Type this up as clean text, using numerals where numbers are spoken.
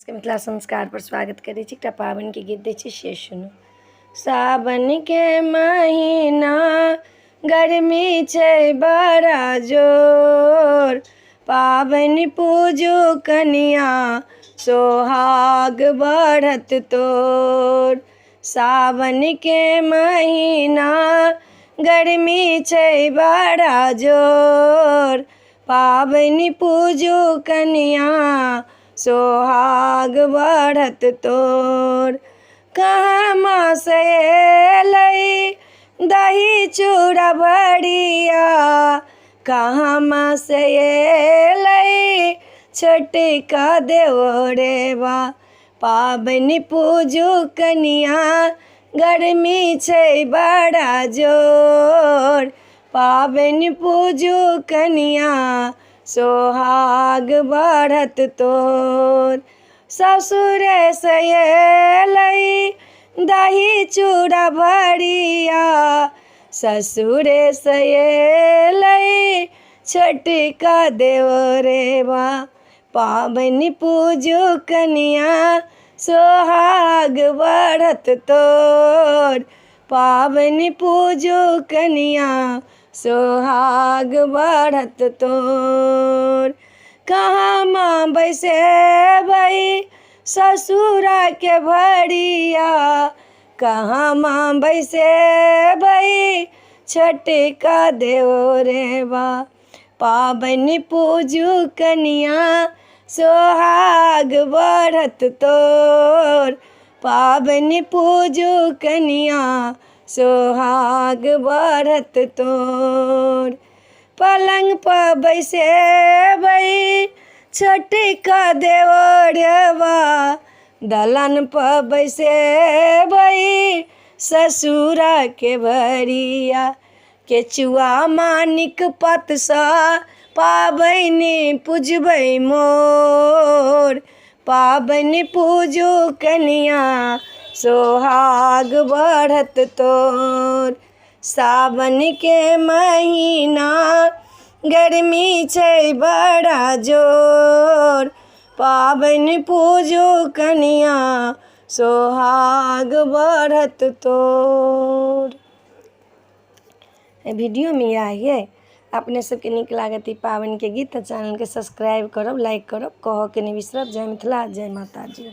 मिथिला संस्कार पर स्वागत करै छी। एकटा पाबनि के गीत दै छी, से सुनू। सावन के महीना गर्मी छै बड़ा जोर, पाबनि पूजू कनिया सोहाग बढ़त तोर। सावन के महीना गर्मी छै बड़ा जोर, पाबनि पूजू कनिया सोहाग बढ़त तोर। कहमा से अयलै दही चूड़ा बड़िया, कहमा से अयलै छोटका देवरेबा। पाबनि पूजू कनिया गर्मी छै बड़ा जोर, पाबनि पूजू कनिया सोहाग बढ़त तोर। ससुरे से अयलै दही चूड़ा बड़िया, ससुरे से अयलै छोटका देवरेबा। पाबनि पूजू कनिया सोहाग बढ़त तोर, पाबनि पूजू कनिया सोहाग बढ़त तोर। कहमा बैसेबै ससुरा के भड़िया, कहमा बैसेबै छोटका देवरेबा। पाबनि पूजू कनिया सोहाग बढ़त तोर, पाबनि पूजू कनिया सोहाग बढ़त तोर। पलंग पर बैसेबै छोटका देवरेबा, दलान पर बैसेबै ससुरा के भड़िया। केचुआ मानिक पतसँ पाबनि पूजबै मोर, पाबनि पूजू कनिया सोहाग बढ़त तोर। सावन के महीना गर्मी छै बड़ा जोर, पाबनि पूजू कनिया सोहाग बढ़त तोर। वीडियो में यह है। अपने सबके नीक लागत ई पाबनि के गीत, चैनल के सब्सक्राइब करब, लाइक करब, कहऽ के नहीं बिसरब। जय मिथिला, जय माता जी।